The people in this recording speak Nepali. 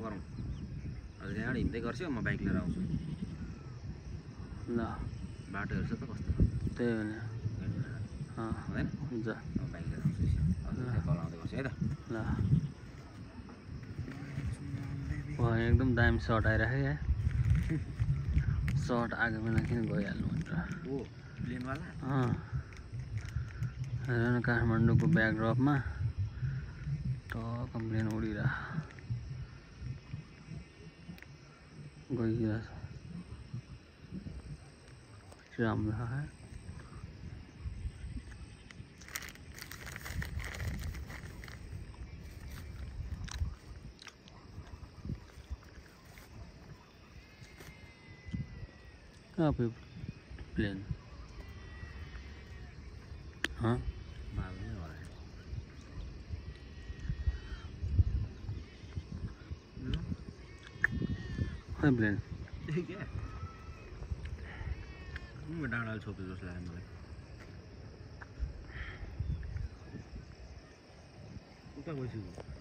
गरौँ अहिले यहाँबाट हिँड्दै गर्छु म बाइक लिएर आउँछु ल बाटो हेर्छ त कस्तो त्यही हो नि हुँदैन हुन्छ म बाइक लिएर आउँछु अहिले कल आउँदै गर्छु है त ल एकदम दामी सर्ट आइराख्यो है सर्ट आएको बेला किन गइहाल्नु भनेर ओ प्लेनवाला हेर न काठमाडौँको ब्याकड्रपमा टक्क प्लेन उडिरहेको गइरहेछ राम्रो है कहाँ पे प्लेन हाँ है प्लेन क्या डाँडाले छोप्यो जस्तो लाग्यो मलाई उता गइसक्यो